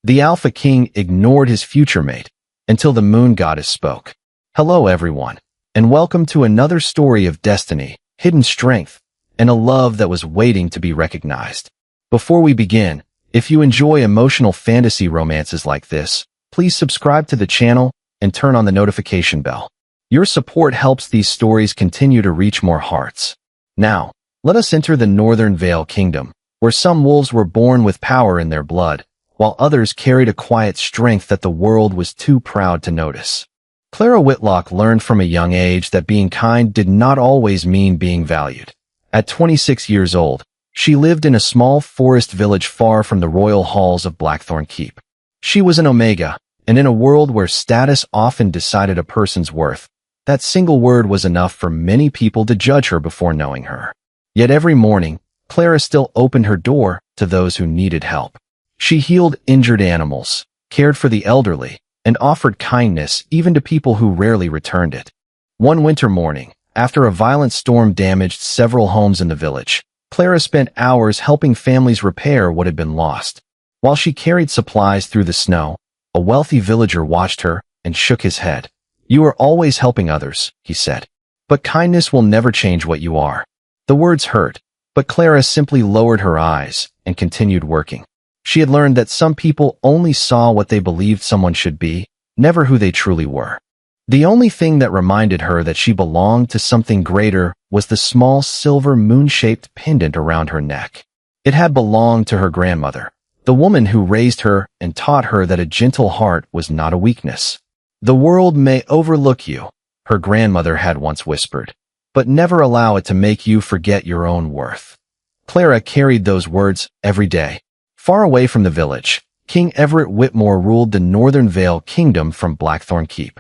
The Alpha King ignored his future mate until the moon goddess spoke. Hello everyone, and welcome to another story of destiny, hidden strength, and a love that was waiting to be recognized. Before we begin, if you enjoy emotional fantasy romances like this, please subscribe to the channel and turn on the notification bell. Your support helps these stories continue to reach more hearts. Now, let us enter the Northern Vale Kingdom, where some wolves were born with power in their blood, while others carried a quiet strength that the world was too proud to notice. Clara Whitlock learned from a young age that being kind did not always mean being valued. At 26 years old, she lived in a small forest village far from the royal halls of Blackthorn Keep. She was an Omega, and in a world where status often decided a person's worth, that single word was enough for many people to judge her before knowing her. Yet every morning, Clara still opened her door to those who needed help. She healed injured animals, cared for the elderly, and offered kindness even to people who rarely returned it. One winter morning, after a violent storm damaged several homes in the village, Clara spent hours helping families repair what had been lost. While she carried supplies through the snow, a wealthy villager watched her and shook his head. "You are always helping others," he said. "But kindness will never change what you are." The words hurt, but Clara simply lowered her eyes and continued working. She had learned that some people only saw what they believed someone should be, never who they truly were. The only thing that reminded her that she belonged to something greater was the small silver moon-shaped pendant around her neck. It had belonged to her grandmother, the woman who raised her and taught her that a gentle heart was not a weakness. "The world may overlook you," her grandmother had once whispered, "but never allow it to make you forget your own worth." Clara carried those words every day. Far away from the village, King Everett Whitmore ruled the Northern Vale Kingdom from Blackthorn Keep.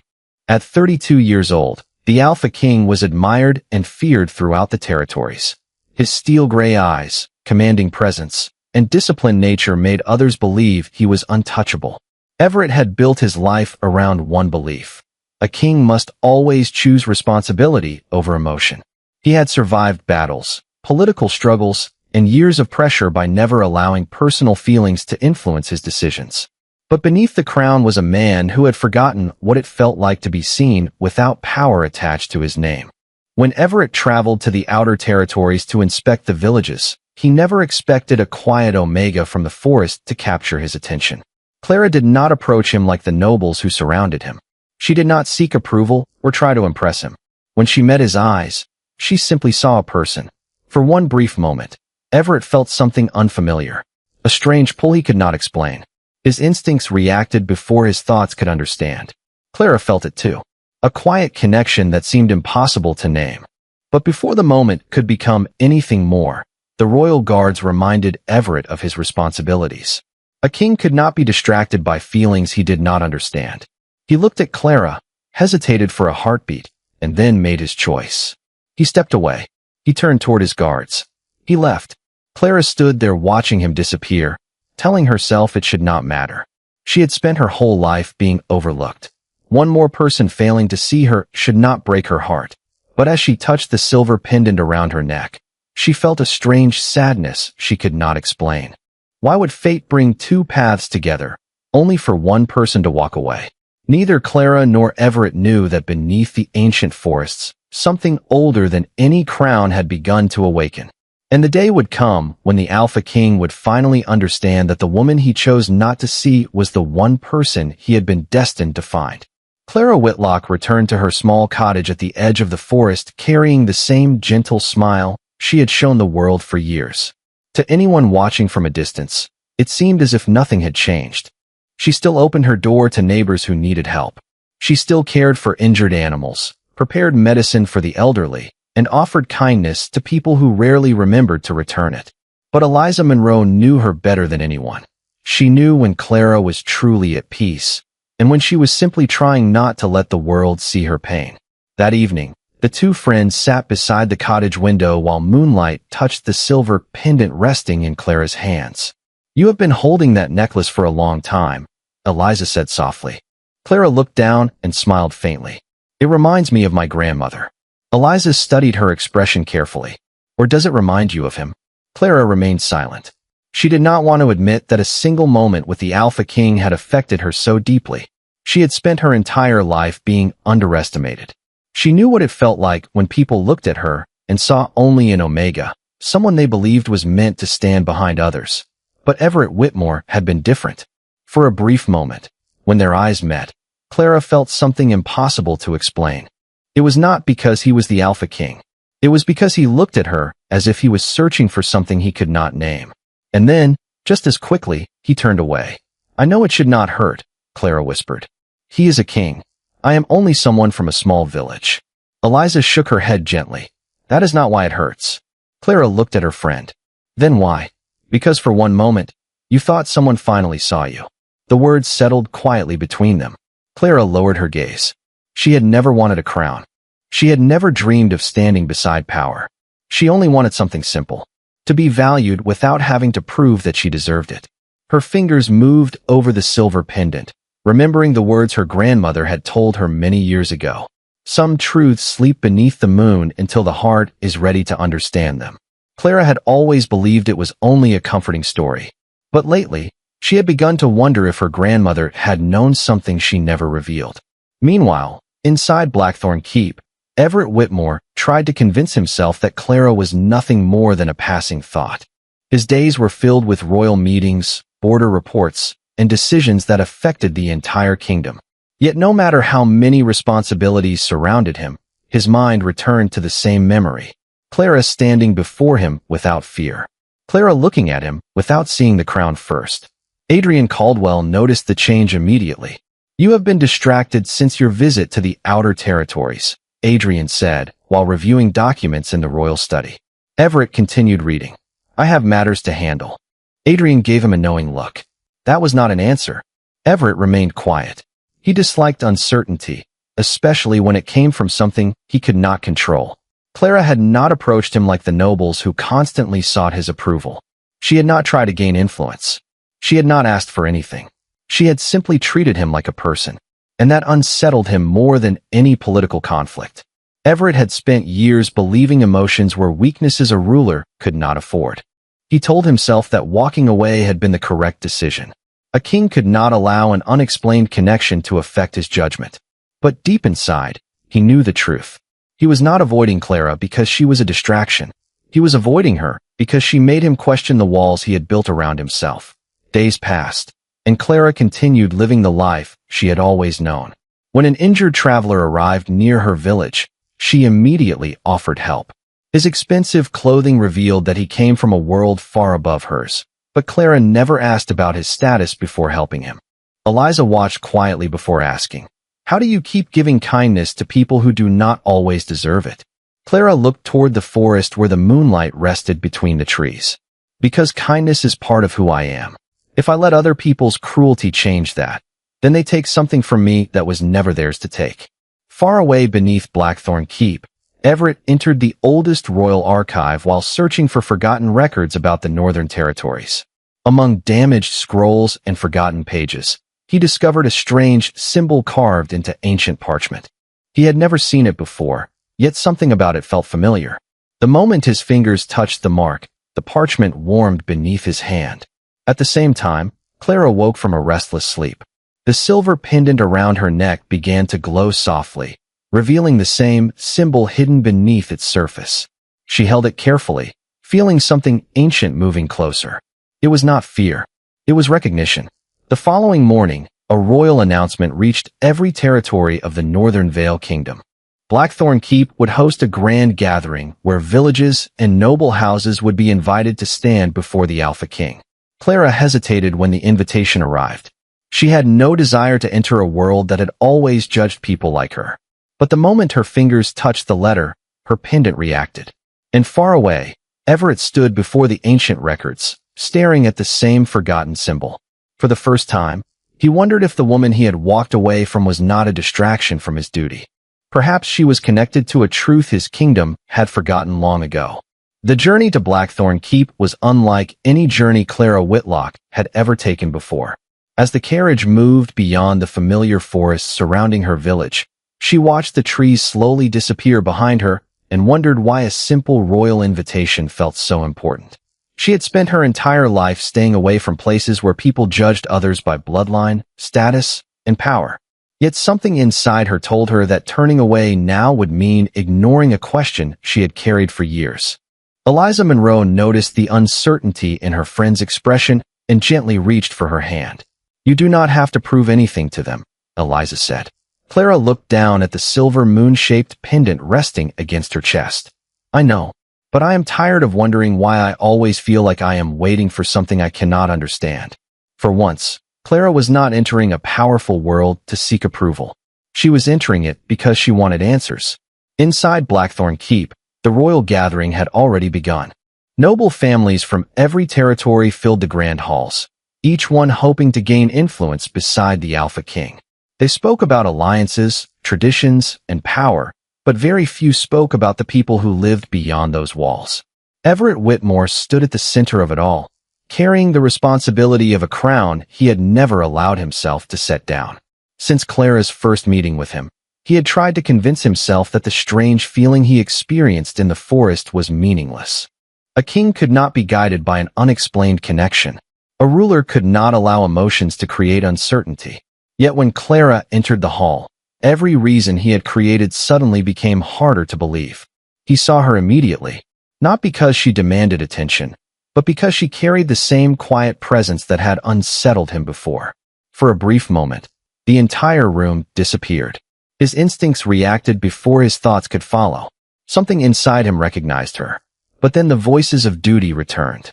At 32 years old, the Alpha King was admired and feared throughout the territories. His steel-gray eyes, commanding presence, and disciplined nature made others believe he was untouchable. Everett had built his life around one belief: a king must always choose responsibility over emotion. He had survived battles, political struggles, and years of pressure by never allowing personal feelings to influence his decisions. But beneath the crown was a man who had forgotten what it felt like to be seen without power attached to his name. When Everett traveled to the outer territories to inspect the villages, he never expected a quiet Omega from the forest to capture his attention. Clara did not approach him like the nobles who surrounded him. She did not seek approval or try to impress him. When she met his eyes, she simply saw a person. For one brief moment, Everett felt something unfamiliar, a strange pull he could not explain. His instincts reacted before his thoughts could understand. Clara felt it too, a quiet connection that seemed impossible to name. But before the moment could become anything more, the royal guards reminded Everett of his responsibilities. A king could not be distracted by feelings he did not understand. He looked at Clara, hesitated for a heartbeat, and then made his choice. He stepped away. He turned toward his guards. He left. Clara stood there watching him disappear, telling herself it should not matter. She had spent her whole life being overlooked. One more person failing to see her should not break her heart. But as she touched the silver pendant around her neck, she felt a strange sadness she could not explain. Why would fate bring two paths together, only for one person to walk away? Neither Clara nor Everett knew that beneath the ancient forests, something older than any crown had begun to awaken. And the day would come when the Alpha King would finally understand that the woman he chose not to see was the one person he had been destined to find. Clara Whitlock returned to her small cottage at the edge of the forest carrying the same gentle smile she had shown the world for years. To anyone watching from a distance, it seemed as if nothing had changed. She still opened her door to neighbors who needed help. She still cared for injured animals, prepared medicine for the elderly, and offered kindness to people who rarely remembered to return it. But Eliza Monroe knew her better than anyone. She knew when Clara was truly at peace, and when she was simply trying not to let the world see her pain. That evening, the two friends sat beside the cottage window while moonlight touched the silver pendant resting in Clara's hands. "You have been holding that necklace for a long time," Eliza said softly. Clara looked down and smiled faintly. "It reminds me of my grandmother." Eliza studied her expression carefully. "Or does it remind you of him?" Clara remained silent. She did not want to admit that a single moment with the Alpha King had affected her so deeply. She had spent her entire life being underestimated. She knew what it felt like when people looked at her and saw only an Omega, someone they believed was meant to stand behind others. But Everett Whitmore had been different. For a brief moment, when their eyes met, Clara felt something impossible to explain. It was not because he was the Alpha King. It was because he looked at her as if he was searching for something he could not name. And then, just as quickly, he turned away. "I know it should not hurt," Clara whispered. "He is a king. I am only someone from a small village." Eliza shook her head gently. "That is not why it hurts." Clara looked at her friend. "Then why?" "Because for one moment, you thought someone finally saw you." The words settled quietly between them. Clara lowered her gaze. She had never wanted a crown. She had never dreamed of standing beside power. She only wanted something simple. To be valued without having to prove that she deserved it. Her fingers moved over the silver pendant, remembering the words her grandmother had told her many years ago. Some truths sleep beneath the moon until the heart is ready to understand them. Clara had always believed it was only a comforting story. But lately, she had begun to wonder if her grandmother had known something she never revealed. Meanwhile, inside Blackthorn Keep, Everett Whitmore tried to convince himself that Clara was nothing more than a passing thought. His days were filled with royal meetings, border reports, and decisions that affected the entire kingdom. Yet no matter how many responsibilities surrounded him, his mind returned to the same memory. Clara standing before him without fear. Clara looking at him without seeing the crown first. Adrian Caldwell noticed the change immediately. "You have been distracted since your visit to the Outer Territories," Adrian said, while reviewing documents in the royal study. Everett continued reading. "I have matters to handle." Adrian gave him a knowing look. That was not an answer. Everett remained quiet. He disliked uncertainty, especially when it came from something he could not control. Clara had not approached him like the nobles who constantly sought his approval. She had not tried to gain influence. She had not asked for anything. She had simply treated him like a person, and that unsettled him more than any political conflict. Everett had spent years believing emotions were weaknesses a ruler could not afford. He told himself that walking away had been the correct decision. A king could not allow an unexplained connection to affect his judgment. But deep inside, he knew the truth. He was not avoiding Clara because she was a distraction. He was avoiding her because she made him question the walls he had built around himself. Days passed, and Clara continued living the life she had always known. When an injured traveler arrived near her village, she immediately offered help. His expensive clothing revealed that he came from a world far above hers, but Clara never asked about his status before helping him. Eliza watched quietly before asking, "How do you keep giving kindness to people who do not always deserve it?" Clara looked toward the forest where the moonlight rested between the trees. "Because kindness is part of who I am. If I let other people's cruelty change that, then they take something from me that was never theirs to take." Far away beneath Blackthorn Keep, Everett entered the oldest royal archive while searching for forgotten records about the Northern Territories. Among damaged scrolls and forgotten pages, he discovered a strange symbol carved into ancient parchment. He had never seen it before, yet something about it felt familiar. The moment his fingers touched the mark, the parchment warmed beneath his hand. At the same time, Clara woke from a restless sleep. The silver pendant around her neck began to glow softly, revealing the same symbol hidden beneath its surface. She held it carefully, feeling something ancient moving closer. It was not fear. It was recognition. The following morning, a royal announcement reached every territory of the Northern Vale Kingdom. Blackthorn Keep would host a grand gathering where villages and noble houses would be invited to stand before the Alpha King. Clara hesitated when the invitation arrived. She had no desire to enter a world that had always judged people like her. But the moment her fingers touched the letter, her pendant reacted. And far away, Everett stood before the ancient records, staring at the same forgotten symbol. For the first time, he wondered if the woman he had walked away from was not a distraction from his duty. Perhaps she was connected to a truth his kingdom had forgotten long ago. The journey to Blackthorn Keep was unlike any journey Clara Whitlock had ever taken before. As the carriage moved beyond the familiar forests surrounding her village, she watched the trees slowly disappear behind her and wondered why a simple royal invitation felt so important. She had spent her entire life staying away from places where people judged others by bloodline, status, and power. Yet something inside her told her that turning away now would mean ignoring a question she had carried for years. Eliza Monroe noticed the uncertainty in her friend's expression and gently reached for her hand. "You do not have to prove anything to them," Eliza said. Clara looked down at the silver moon-shaped pendant resting against her chest. "I know, but I am tired of wondering why I always feel like I am waiting for something I cannot understand." For once, Clara was not entering a powerful world to seek approval. She was entering it because she wanted answers. Inside Blackthorn Keep, the royal gathering had already begun. Noble families from every territory filled the grand halls, each one hoping to gain influence beside the Alpha King. They spoke about alliances, traditions, and power, but very few spoke about the people who lived beyond those walls. Everett Whitmore stood at the center of it all, carrying the responsibility of a crown he had never allowed himself to set down. Since Clara's first meeting with him, he had tried to convince himself that the strange feeling he experienced in the forest was meaningless. A king could not be guided by an unexplained connection. A ruler could not allow emotions to create uncertainty. Yet when Clara entered the hall, every reason he had created suddenly became harder to believe. He saw her immediately, not because she demanded attention, but because she carried the same quiet presence that had unsettled him before. For a brief moment, the entire room disappeared. His instincts reacted before his thoughts could follow. Something inside him recognized her, but then the voices of duty returned.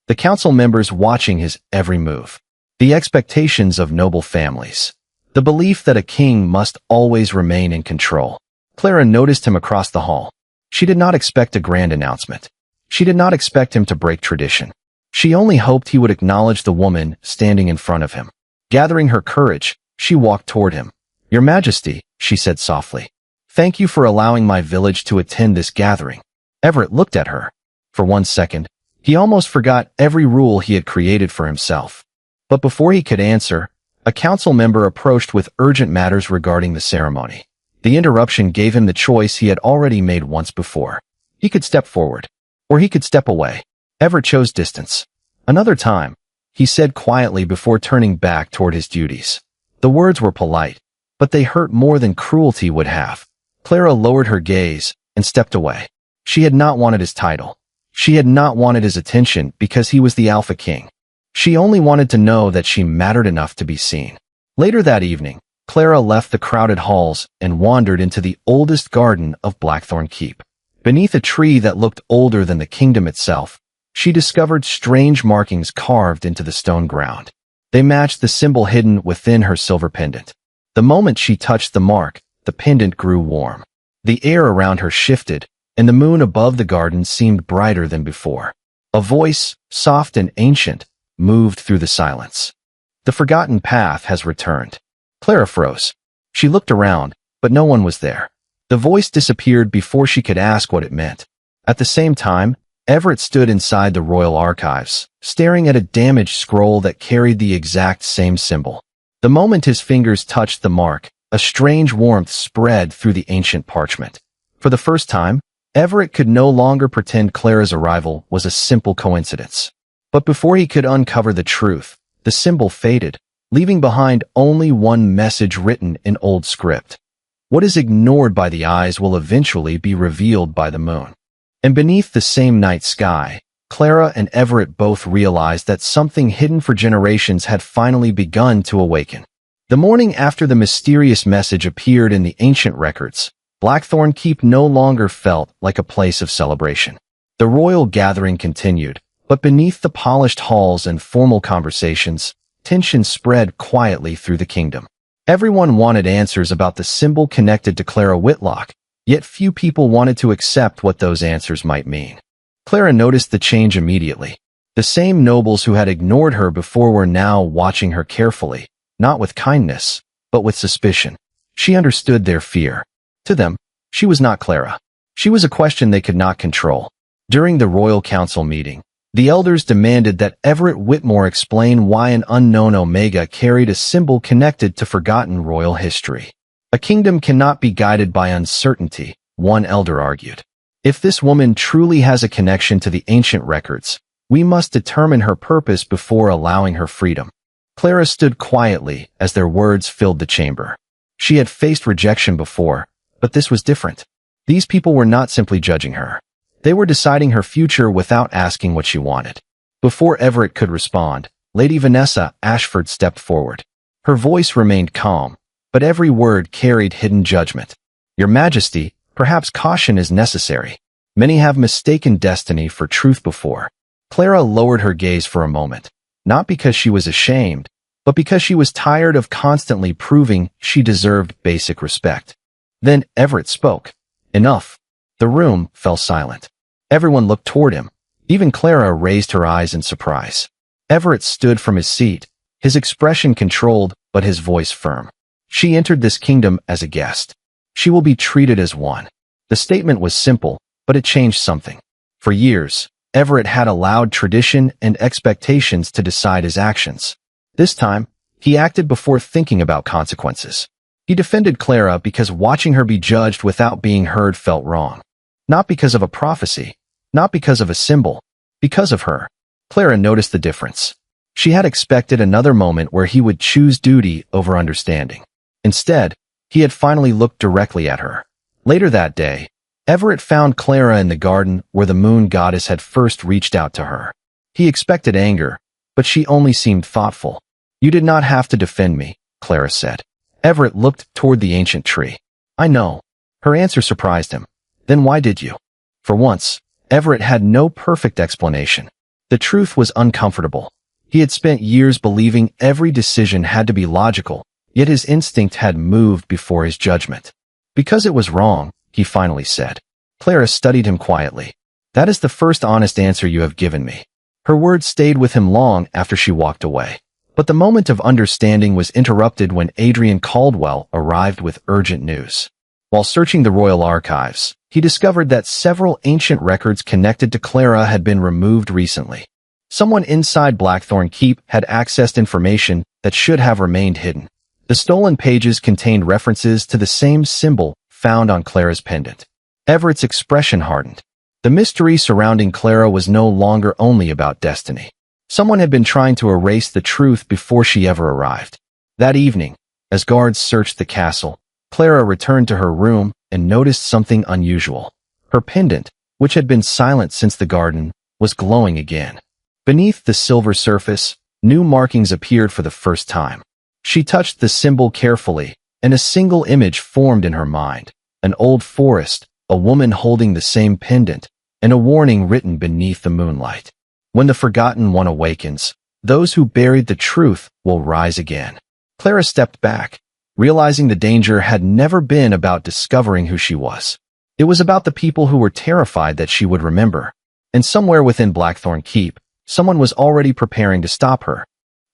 The council members watching his every move. The expectations of noble families. The belief that a king must always remain in control. Clara noticed him across the hall. She did not expect a grand announcement. She did not expect him to break tradition. She only hoped he would acknowledge the woman standing in front of him. Gathering her courage, she walked toward him. "Your Majesty," she said softly, "thank you for allowing my village to attend this gathering." Everett looked at her. For 1 second, he almost forgot every rule he had created for himself. But before he could answer, a council member approached with urgent matters regarding the ceremony. The interruption gave him the choice he had already made once before. He could step forward, or he could step away. Everett chose distance. "Another time," he said quietly before turning back toward his duties. The words were polite, but they hurt more than cruelty would have. Clara lowered her gaze and stepped away. She had not wanted his title. She had not wanted his attention because he was the Alpha King. She only wanted to know that she mattered enough to be seen. Later that evening, Clara left the crowded halls and wandered into the oldest garden of Blackthorn Keep. Beneath a tree that looked older than the kingdom itself, she discovered strange markings carved into the stone ground. They matched the symbol hidden within her silver pendant. The moment she touched the mark, the pendant grew warm. The air around her shifted, and the moon above the garden seemed brighter than before. A voice, soft and ancient, moved through the silence. "The forgotten path has returned." Clara froze. She looked around, but no one was there. The voice disappeared before she could ask what it meant. At the same time, Everett stood inside the royal archives, staring at a damaged scroll that carried the exact same symbol. The moment his fingers touched the mark, a strange warmth spread through the ancient parchment. For the first time, Everett could no longer pretend Clara's arrival was a simple coincidence. But before he could uncover the truth, the symbol faded, leaving behind only one message written in old script. What is ignored by the eyes will eventually be revealed by the moon. And beneath the same night sky, Clara and Everett both realized that something hidden for generations had finally begun to awaken. The morning after the mysterious message appeared in the ancient records, Blackthorn Keep no longer felt like a place of celebration. The royal gathering continued, but beneath the polished halls and formal conversations, tension spread quietly through the kingdom. Everyone wanted answers about the symbol connected to Clara Whitlock, yet few people wanted to accept what those answers might mean. Clara noticed the change immediately. The same nobles who had ignored her before were now watching her carefully, not with kindness, but with suspicion. She understood their fear. To them, she was not Clara. She was a question they could not control. During the royal council meeting, the elders demanded that Everett Whitmore explain why an unknown Omega carried a symbol connected to forgotten royal history. A kingdom cannot be guided by uncertainty, one elder argued. If this woman truly has a connection to the ancient records, We must determine her purpose before allowing her freedom. Clara stood quietly as their words filled the chamber. She had faced rejection before, but this was different. These people were not simply judging her. They were deciding her future without asking what she wanted. Before Everett could respond, Lady Vanessa Ashford stepped forward. Her voice remained calm, but every word carried hidden judgment. Your Majesty, perhaps caution is necessary. Many have mistaken destiny for truth before. Clara lowered her gaze for a moment, not because she was ashamed, but because she was tired of constantly proving she deserved basic respect. Then Everett spoke. Enough. The room fell silent. Everyone looked toward him. Even Clara raised her eyes in surprise. Everett stood from his seat, his expression controlled, but his voice firm. She entered this kingdom as a guest. She will be treated as one. The statement was simple, but it changed something. For years, Everett had allowed tradition and expectations to decide his actions. This time, he acted before thinking about consequences. He defended Clara because watching her be judged without being heard felt wrong. Not because of a prophecy, not because of a symbol, because of her. Clara noticed the difference. She had expected another moment where he would choose duty over understanding. Instead, he had finally looked directly at her. Later that day, Everett found Clara in the garden where the moon goddess had first reached out to her. He expected anger, but she only seemed thoughtful. You did not have to defend me, Clara said. Everett looked toward the ancient tree. I know. Her answer surprised him. Then why did you? For once, Everett had no perfect explanation. The truth was uncomfortable. He had spent years believing every decision had to be logical, yet his instinct had moved before his judgment. Because it was wrong, he finally said. Clara studied him quietly. That is the first honest answer you have given me. Her words stayed with him long after she walked away. But the moment of understanding was interrupted when Adrian Caldwell arrived with urgent news. While searching the royal archives, he discovered that several ancient records connected to Clara had been removed recently. Someone inside Blackthorn Keep had accessed information that should have remained hidden. The stolen pages contained references to the same symbol found on Clara's pendant. Everett's expression hardened. The mystery surrounding Clara was no longer only about destiny. Someone had been trying to erase the truth before she ever arrived. That evening, as guards searched the castle, Clara returned to her room and noticed something unusual. Her pendant, which had been silent since the garden, was glowing again. Beneath the silver surface, new markings appeared for the first time. She touched the symbol carefully, and a single image formed in her mind. An old forest, a woman holding the same pendant, and a warning written beneath the moonlight. When the forgotten one awakens, those who buried the truth will rise again. Clara stepped back, realizing the danger had never been about discovering who she was. It was about the people who were terrified that she would remember. And somewhere within Blackthorn Keep, someone was already preparing to stop her.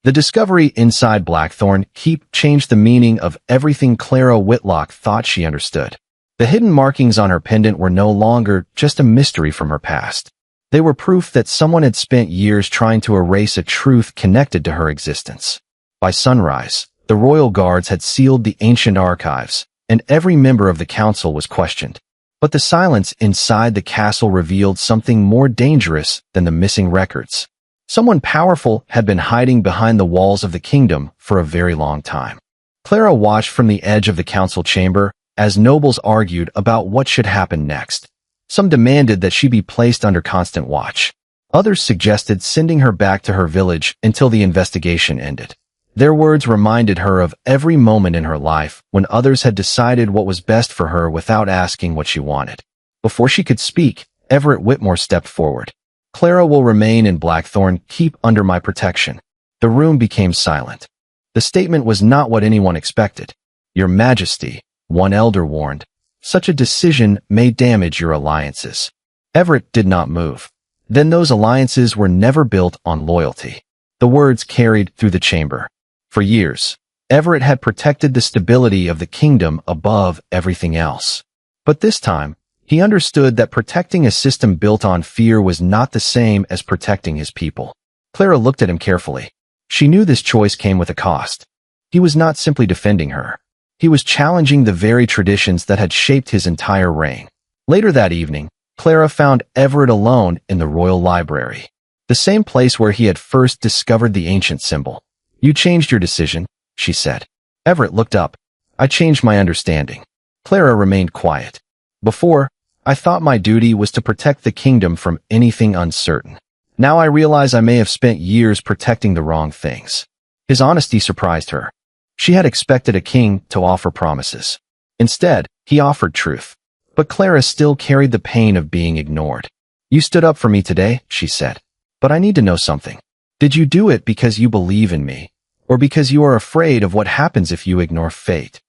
The discovery inside Blackthorn Keep changed the meaning of everything Clara Whitlock thought she understood. The hidden markings on her pendant were no longer just a mystery from her past. They were proof that someone had spent years trying to erase a truth connected to her existence. By sunrise, the royal guards had sealed the ancient archives, and every member of the council was questioned. But the silence inside the castle revealed something more dangerous than the missing records. Someone powerful had been hiding behind the walls of the kingdom for a very long time. Clara watched from the edge of the council chamber as nobles argued about what should happen next. Some demanded that she be placed under constant watch. Others suggested sending her back to her village until the investigation ended. Their words reminded her of every moment in her life when others had decided what was best for her without asking what she wanted. Before she could speak, Everett Whitmore stepped forward. Clara will remain in Blackthorn Keep under my protection. The room became silent. The statement was not what anyone expected. Your Majesty, one elder warned, such a decision may damage your alliances. Everett did not move. Then those alliances were never built on loyalty. The words carried through the chamber. For years, Everett had protected the stability of the kingdom above everything else. But this time, he understood that protecting a system built on fear was not the same as protecting his people. Clara looked at him carefully. She knew this choice came with a cost. He was not simply defending her. He was challenging the very traditions that had shaped his entire reign. Later that evening, Clara found Everett alone in the royal library. The same place where he had first discovered the ancient symbol. You changed your decision, she said. Everett looked up. I changed my understanding. Clara remained quiet. Before, I thought my duty was to protect the kingdom from anything uncertain. Now I realize I may have spent years protecting the wrong things. His honesty surprised her. She had expected a king to offer promises. Instead, he offered truth. But Clara still carried the pain of being ignored. You stood up for me today, she said. But I need to know something. Did you do it because you believe in me, or because you are afraid of what happens if you ignore fate?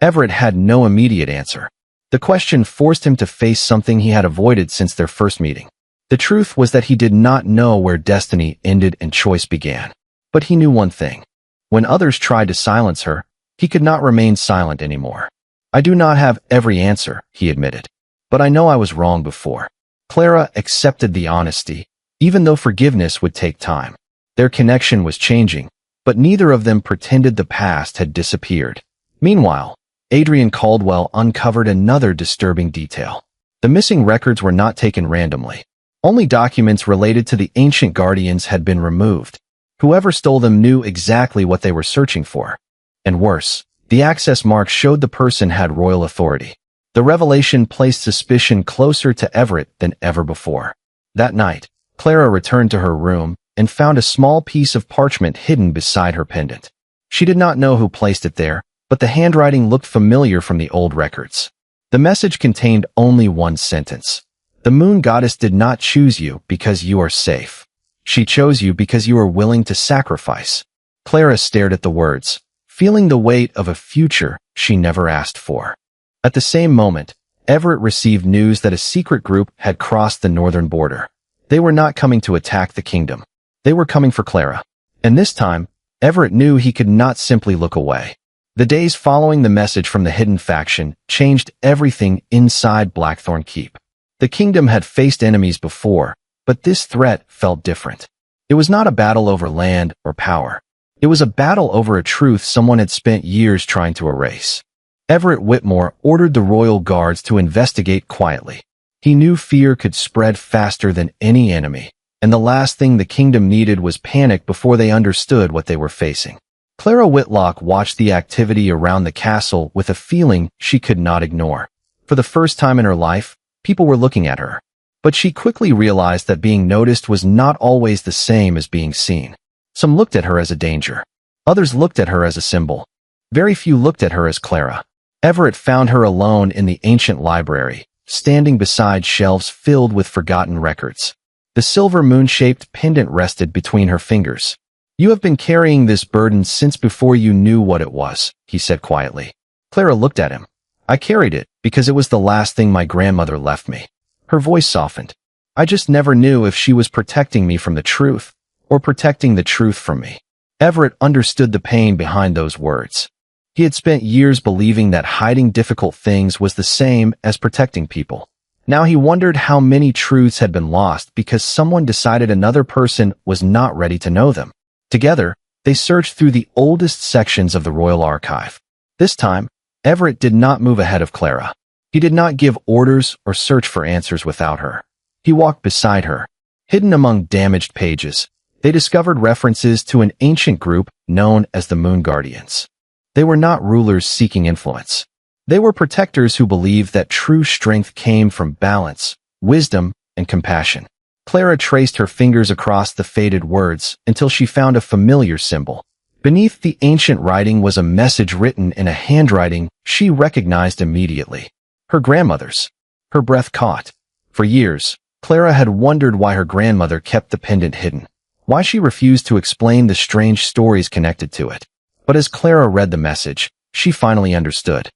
Everett had no immediate answer. The question forced him to face something he had avoided since their first meeting. The truth was that he did not know where destiny ended and choice began. But he knew one thing. When others tried to silence her, he could not remain silent anymore. I do not have every answer, he admitted. But I know I was wrong before. Clara accepted the honesty, even though forgiveness would take time. Their connection was changing, but neither of them pretended the past had disappeared. Meanwhile, Adrian Caldwell uncovered another disturbing detail. The missing records were not taken randomly. Only documents related to the ancient guardians had been removed. Whoever stole them knew exactly what they were searching for. And worse, the access marks showed the person had royal authority. The revelation placed suspicion closer to Everett than ever before. That night, Clara returned to her room and found a small piece of parchment hidden beside her pendant. She did not know who placed it there, but the handwriting looked familiar from the old records. The message contained only one sentence. The moon goddess did not choose you because you are safe. She chose you because you are willing to sacrifice. Clara stared at the words, feeling the weight of a future she never asked for. At the same moment, Everett received news that a secret group had crossed the northern border. They were not coming to attack the kingdom. They were coming for Clara. And this time, Everett knew he could not simply look away. The days following the message from the hidden faction changed everything inside Blackthorn Keep. The kingdom had faced enemies before, but this threat felt different. It was not a battle over land or power. It was a battle over a truth someone had spent years trying to erase. Everett Whitmore ordered the royal guards to investigate quietly. He knew fear could spread faster than any enemy, and the last thing the kingdom needed was panic before they understood what they were facing. Clara Whitlock watched the activity around the castle with a feeling she could not ignore. For the first time in her life, people were looking at her. But she quickly realized that being noticed was not always the same as being seen. Some looked at her as a danger. Others looked at her as a symbol. Very few looked at her as Clara. Everett found her alone in the ancient library, standing beside shelves filled with forgotten records. The silver moon-shaped pendant rested between her fingers. You have been carrying this burden since before you knew what it was, he said quietly. Clara looked at him. I carried it because it was the last thing my grandmother left me. Her voice softened. I just never knew if she was protecting me from the truth or protecting the truth from me. Everett understood the pain behind those words. He had spent years believing that hiding difficult things was the same as protecting people. Now he wondered how many truths had been lost because someone decided another person was not ready to know them. Together, they searched through the oldest sections of the royal archive. This time, Everett did not move ahead of Clara. He did not give orders or search for answers without her. He walked beside her. Hidden among damaged pages, they discovered references to an ancient group known as the Moon Guardians. They were not rulers seeking influence. They were protectors who believed that true strength came from balance, wisdom, and compassion. Clara traced her fingers across the faded words until she found a familiar symbol. Beneath the ancient writing was a message written in a handwriting she recognized immediately. Her grandmother's. Her breath caught. For years, Clara had wondered why her grandmother kept the pendant hidden, why she refused to explain the strange stories connected to it. But as Clara read the message, she finally understood.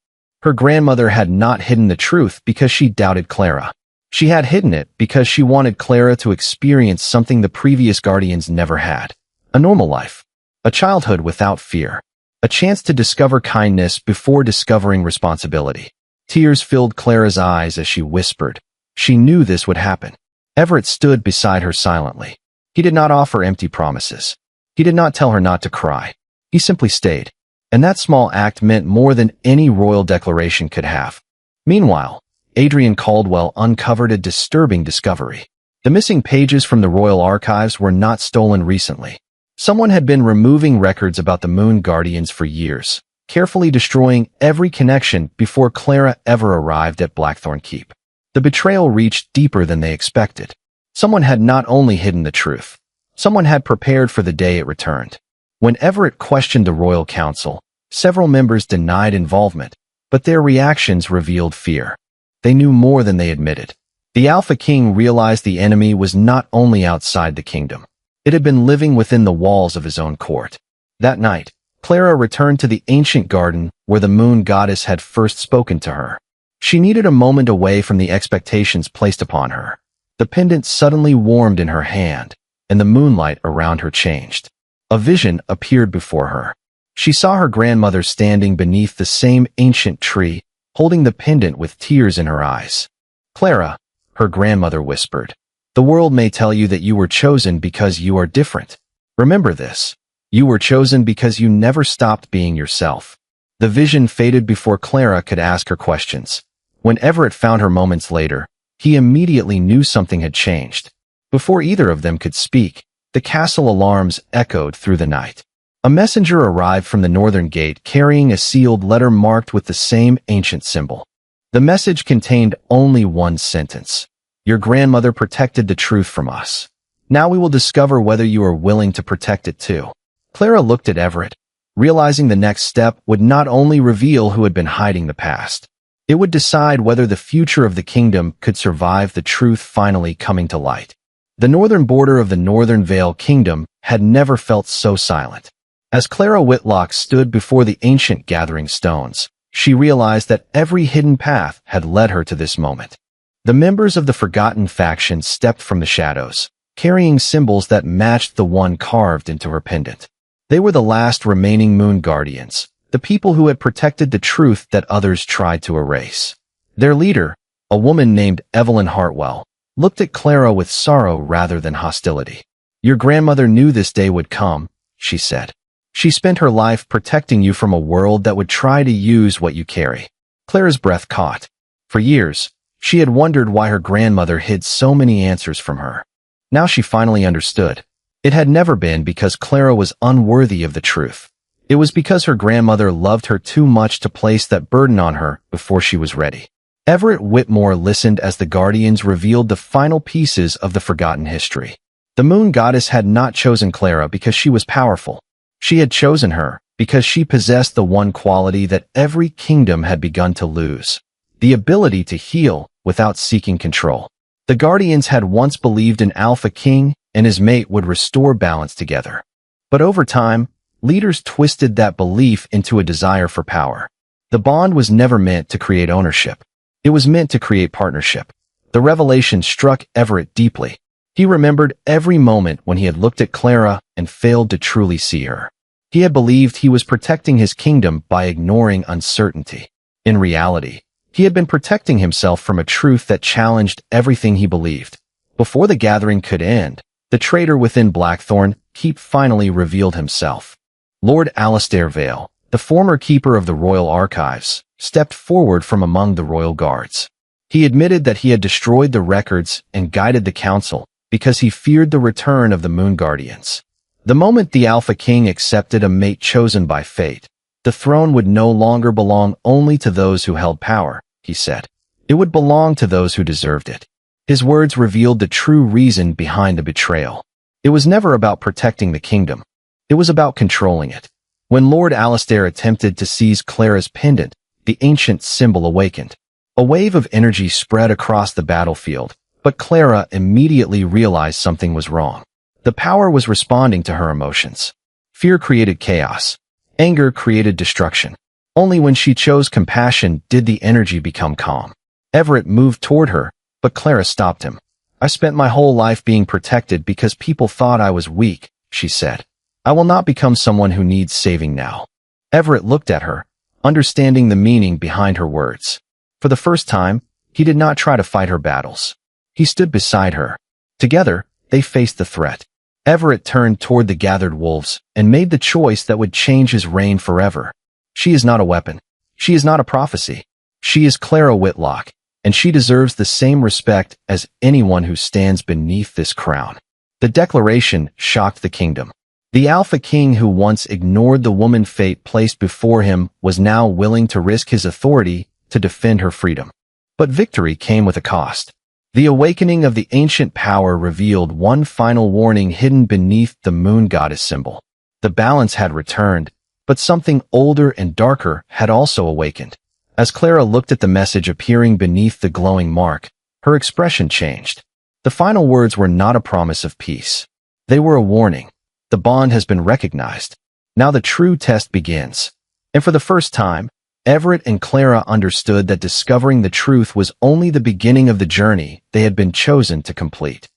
Her grandmother had not hidden the truth because she doubted Clara. She had hidden it because she wanted Clara to experience something the previous guardians never had. A normal life. A childhood without fear. A chance to discover kindness before discovering responsibility. Tears filled Clara's eyes as she whispered. She knew this would happen. Everett stood beside her silently. He did not offer empty promises. He did not tell her not to cry. He simply stayed. And that small act meant more than any royal declaration could have. Meanwhile, Adrian Caldwell uncovered a disturbing discovery. The missing pages from the royal archives were not stolen recently. Someone had been removing records about the Moon Guardians for years, carefully destroying every connection before Clara ever arrived at Blackthorn Keep. The betrayal reached deeper than they expected. Someone had not only hidden the truth, someone had prepared for the day it returned. When Everett questioned the Royal Council, several members denied involvement, but their reactions revealed fear. They knew more than they admitted. The Alpha King realized the enemy was not only outside the kingdom. It had been living within the walls of his own court. That night, Clara returned to the ancient garden where the moon goddess had first spoken to her. She needed a moment away from the expectations placed upon her. The pendant suddenly warmed in her hand, and the moonlight around her changed. A vision appeared before her. She saw her grandmother standing beneath the same ancient tree, holding the pendant with tears in her eyes. "Clara," her grandmother whispered, "the world may tell you that you were chosen because you are different. Remember this. You were chosen because you never stopped being yourself." The vision faded before Clara could ask her questions. When Everett found her moments later, he immediately knew something had changed. Before either of them could speak, the castle alarms echoed through the night. A messenger arrived from the northern gate carrying a sealed letter marked with the same ancient symbol. The message contained only one sentence. "Your grandmother protected the truth from us. Now we will discover whether you are willing to protect it too." Clara looked at Everett, realizing the next step would not only reveal who had been hiding the past. It would decide whether the future of the kingdom could survive the truth finally coming to light. The northern border of the Northern Vale Kingdom had never felt so silent. As Clara Whitlock stood before the ancient gathering stones, she realized that every hidden path had led her to this moment. The members of the Forgotten faction stepped from the shadows, carrying symbols that matched the one carved into her pendant. They were the last remaining Moon Guardians, the people who had protected the truth that others tried to erase. Their leader, a woman named Evelyn Hartwell, looked at Clara with sorrow rather than hostility. "Your grandmother knew this day would come," she said. "She spent her life protecting you from a world that would try to use what you carry." Clara's breath caught. For years, she had wondered why her grandmother hid so many answers from her. Now she finally understood. It had never been because Clara was unworthy of the truth. It was because her grandmother loved her too much to place that burden on her before she was ready. Everett Whitmore listened as the Guardians revealed the final pieces of the forgotten history. The Moon Goddess had not chosen Clara because she was powerful. She had chosen her because she possessed the one quality that every kingdom had begun to lose: the ability to heal without seeking control. The Guardians had once believed an Alpha King and his mate would restore balance together. But over time, leaders twisted that belief into a desire for power. The bond was never meant to create ownership. It was meant to create partnership. The revelation struck Everett deeply. He remembered every moment when he had looked at Clara and failed to truly see her. He had believed he was protecting his kingdom by ignoring uncertainty. In reality, he had been protecting himself from a truth that challenged everything he believed. Before the gathering could end, the traitor within Blackthorn Keep finally revealed himself. Lord Alastair Vale, the former keeper of the royal archives, stepped forward from among the royal guards. He admitted that he had destroyed the records and guided the council because he feared the return of the Moon Guardians. The moment the Alpha King accepted a mate chosen by fate, the throne would no longer belong only to those who held power, he said. It would belong to those who deserved it. His words revealed the true reason behind the betrayal. It was never about protecting the kingdom. It was about controlling it. When Lord Alastair attempted to seize Clara's pendant, the ancient symbol awakened. A wave of energy spread across the battlefield, but Clara immediately realized something was wrong. The power was responding to her emotions. Fear created chaos. Anger created destruction. Only when she chose compassion did the energy become calm. Everett moved toward her, but Clara stopped him. "I spent my whole life being protected because people thought I was weak," she said. "I will not become someone who needs saving now." Everett looked at her, understanding the meaning behind her words. For the first time, he did not try to fight her battles. He stood beside her. Together, they faced the threat. Everett turned toward the gathered wolves and made the choice that would change his reign forever. She is not a weapon. She is not a prophecy. She is Clara Whitlock, and she deserves the same respect as anyone who stands beneath this crown. The declaration shocked the kingdom. The Alpha King, who once ignored the woman fate placed before him, was now willing to risk his authority to defend her freedom. But victory came with a cost. The awakening of the ancient power revealed one final warning hidden beneath the moon goddess symbol. The balance had returned, but something older and darker had also awakened. As Clara looked at the message appearing beneath the glowing mark, her expression changed. The final words were not a promise of peace. They were a warning. The bond has been recognized. Now the true test begins. And for the first time, Everett and Clara understood that discovering the truth was only the beginning of the journey they had been chosen to complete.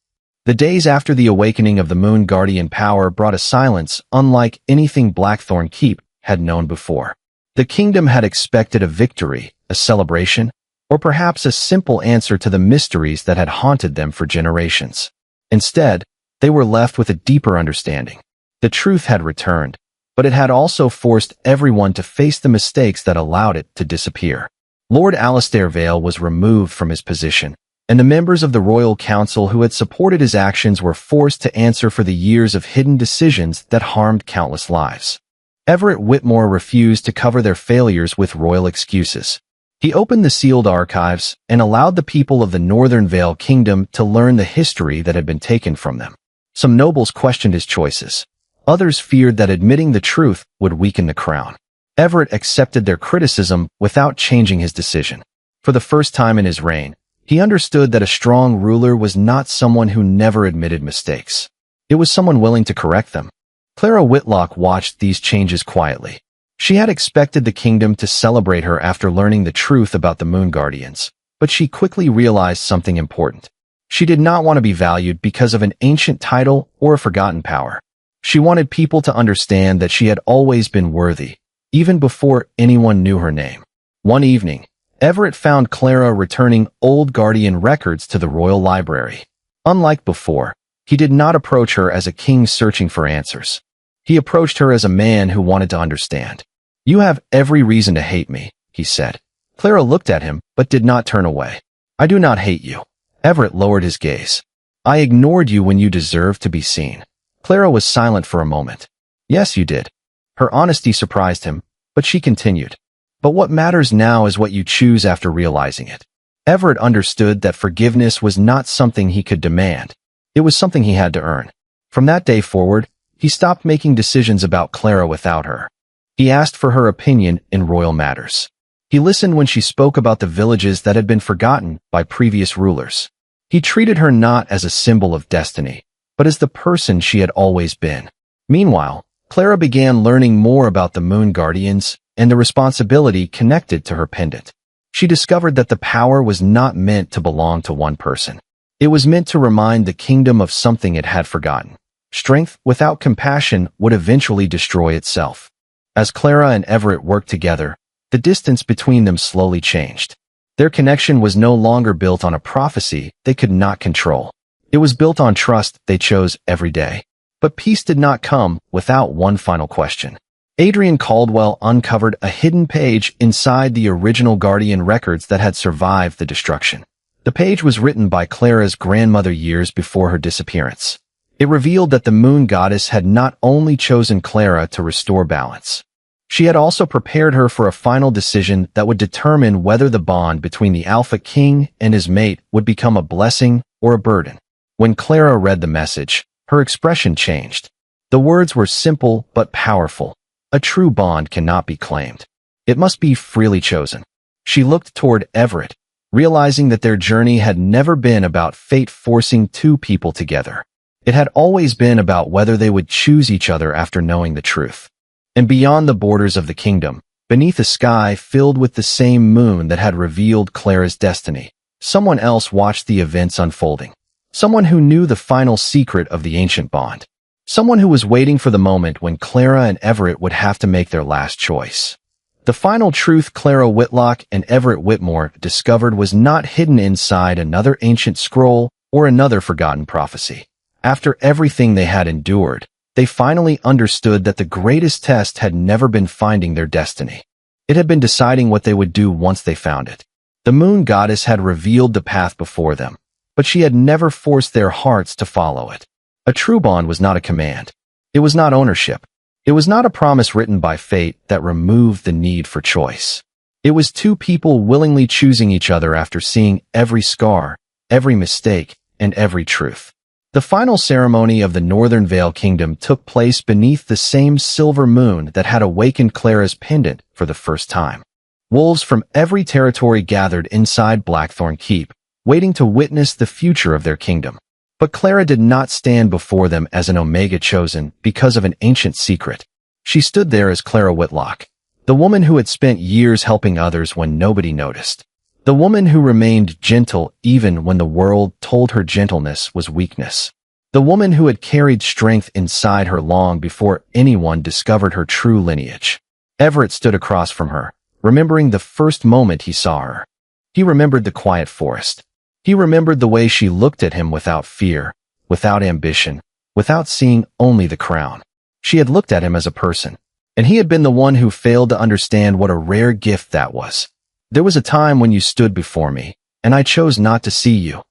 The days after the awakening of the Moon Guardian power brought a silence unlike anything Blackthorn Keep had known before. The kingdom had expected a victory, a celebration, or perhaps a simple answer to the mysteries that had haunted them for generations. Instead, they were left with a deeper understanding. The truth had returned, but it had also forced everyone to face the mistakes that allowed it to disappear. Lord Alistair Vale was removed from his position, and the members of the Royal Council who had supported his actions were forced to answer for the years of hidden decisions that harmed countless lives. Everett Whitmore refused to cover their failures with royal excuses. He opened the sealed archives and allowed the people of the Northern Vale Kingdom to learn the history that had been taken from them. Some nobles questioned his choices. Others feared that admitting the truth would weaken the crown. Everett accepted their criticism without changing his decision. For the first time in his reign, he understood that a strong ruler was not someone who never admitted mistakes. It was someone willing to correct them. Clara Whitlock watched these changes quietly. She had expected the kingdom to celebrate her after learning the truth about the Moon Guardians, but she quickly realized something important. She did not want to be valued because of an ancient title or a forgotten power. She wanted people to understand that she had always been worthy, even before anyone knew her name. One evening, Everett found Clara returning old Guardian records to the Royal Library. Unlike before, he did not approach her as a king searching for answers. He approached her as a man who wanted to understand. "You have every reason to hate me," he said. Clara looked at him, but did not turn away. "I do not hate you." Everett lowered his gaze. "I ignored you when you deserved to be seen." Clara was silent for a moment. "Yes, you did." Her honesty surprised him, but she continued. "But what matters now is what you choose after realizing it." Everett understood that forgiveness was not something he could demand. It was something he had to earn. From that day forward, he stopped making decisions about Clara without her. He asked for her opinion in royal matters. He listened when she spoke about the villages that had been forgotten by previous rulers. He treated her not as a symbol of destiny, but as the person she had always been. Meanwhile, Clara began learning more about the Moon Guardians and the responsibility connected to her pendant. She discovered that the power was not meant to belong to one person. It was meant to remind the kingdom of something it had forgotten. Strength without compassion would eventually destroy itself. As Clara and Everett worked together, the distance between them slowly changed. Their connection was no longer built on a prophecy they could not control. It was built on trust they chose every day. But peace did not come without one final question. Adrian Caldwell uncovered a hidden page inside the original Guardian records that had survived the destruction. The page was written by Clara's grandmother years before her disappearance. It revealed that the Moon Goddess had not only chosen Clara to restore balance. She had also prepared her for a final decision that would determine whether the bond between the Alpha King and his mate would become a blessing or a burden. When Clara read the message, her expression changed. The words were simple but powerful. A true bond cannot be claimed. It must be freely chosen. She looked toward Everett, realizing that their journey had never been about fate forcing two people together. It had always been about whether they would choose each other after knowing the truth. And beyond the borders of the kingdom, beneath a sky filled with the same moon that had revealed Clara's destiny, someone else watched the events unfolding. Someone who knew the final secret of the ancient bond. Someone who was waiting for the moment when Clara and Everett would have to make their last choice. The final truth Clara Whitlock and Everett Whitmore discovered was not hidden inside another ancient scroll or another forgotten prophecy. After everything they had endured, they finally understood that the greatest test had never been finding their destiny. It had been deciding what they would do once they found it. The moon goddess had revealed the path before them, but she had never forced their hearts to follow it. A true bond was not a command. It was not ownership. It was not a promise written by fate that removed the need for choice. It was two people willingly choosing each other after seeing every scar, every mistake, and every truth. The final ceremony of the Northern Vale Kingdom took place beneath the same silver moon that had awakened Clara's pendant for the first time. Wolves from every territory gathered inside Blackthorn Keep, waiting to witness the future of their kingdom. But Clara did not stand before them as an Omega chosen because of an ancient secret. She stood there as Clara Whitlock, the woman who had spent years helping others when nobody noticed. The woman who remained gentle even when the world told her gentleness was weakness. The woman who had carried strength inside her long before anyone discovered her true lineage. Everett stood across from her, remembering the first moment he saw her. He remembered the quiet forest. He remembered the way she looked at him without fear, without ambition, without seeing only the crown. She had looked at him as a person, and he had been the one who failed to understand what a rare gift that was. There was a time when you stood before me, and I chose not to see you,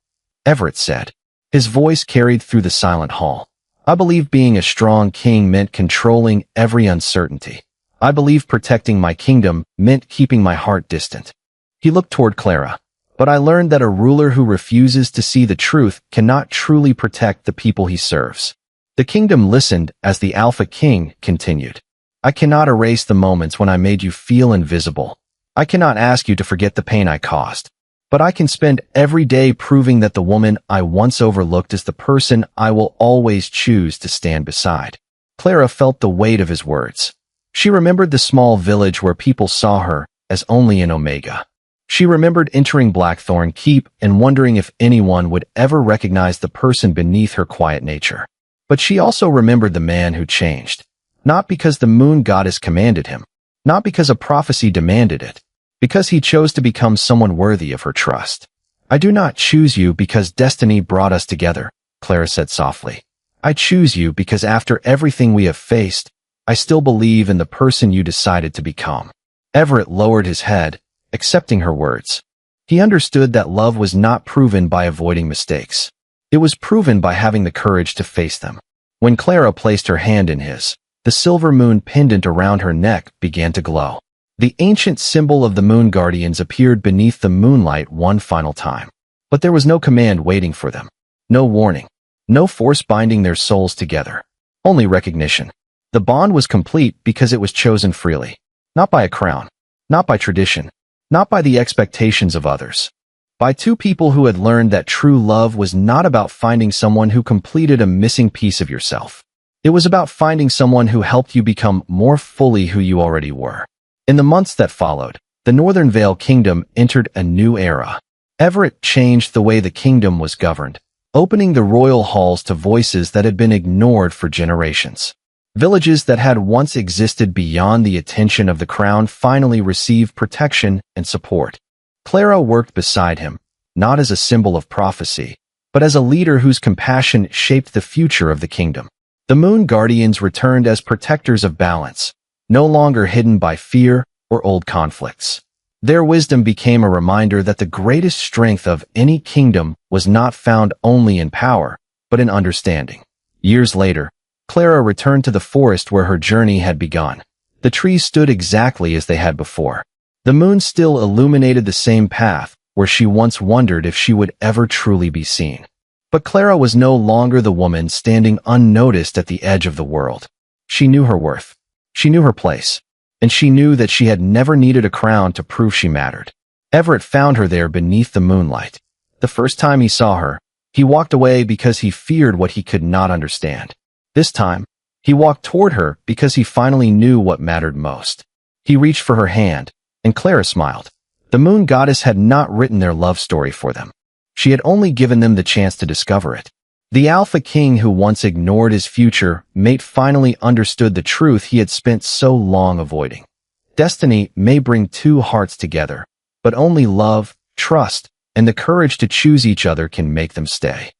Everett said. His voice carried through the silent hall. I believed being a strong king meant controlling every uncertainty. I believed protecting my kingdom meant keeping my heart distant. He looked toward Clara. But I learned that a ruler who refuses to see the truth cannot truly protect the people he serves. The kingdom listened as the Alpha King continued. I cannot erase the moments when I made you feel invisible. I cannot ask you to forget the pain I caused. But I can spend every day proving that the woman I once overlooked is the person I will always choose to stand beside. Clara felt the weight of his words. She remembered the small village where people saw her as only an Omega. She remembered entering Blackthorn Keep and wondering if anyone would ever recognize the person beneath her quiet nature. But she also remembered the man who changed, not because the moon goddess commanded him, not because a prophecy demanded it, because he chose to become someone worthy of her trust. I do not choose you because destiny brought us together, Clara said softly. I choose you because after everything we have faced, I still believe in the person you decided to become. Everett lowered his head, accepting her words. He understood that love was not proven by avoiding mistakes. It was proven by having the courage to face them. When Clara placed her hand in his, the silver moon pendant around her neck began to glow. The ancient symbol of the moon guardians appeared beneath the moonlight one final time. But there was no command waiting for them. No warning. No force binding their souls together. Only recognition. The bond was complete because it was chosen freely. Not by a crown. Not by tradition. Not by the expectations of others. By two people who had learned that true love was not about finding someone who completed a missing piece of yourself. It was about finding someone who helped you become more fully who you already were. In the months that followed, the Northern Vale Kingdom entered a new era. Everett changed the way the kingdom was governed, opening the royal halls to voices that had been ignored for generations. Villages that had once existed beyond the attention of the crown finally received protection and support. Clara worked beside him, not as a symbol of prophecy, but as a leader whose compassion shaped the future of the kingdom. The Moon Guardians returned as protectors of balance, no longer hidden by fear or old conflicts. Their wisdom became a reminder that the greatest strength of any kingdom was not found only in power, but in understanding. Years later, Clara returned to the forest where her journey had begun. The trees stood exactly as they had before. The moon still illuminated the same path where she once wondered if she would ever truly be seen. But Clara was no longer the woman standing unnoticed at the edge of the world. She knew her worth. She knew her place. And she knew that she had never needed a crown to prove she mattered. Everett found her there beneath the moonlight. The first time he saw her, he walked away because he feared what he could not understand. This time, he walked toward her because he finally knew what mattered most. He reached for her hand, and Clara smiled. The moon goddess had not written their love story for them. She had only given them the chance to discover it. The Alpha King who once ignored his future mate finally understood the truth he had spent so long avoiding. Destiny may bring two hearts together, but only love, trust, and the courage to choose each other can make them stay.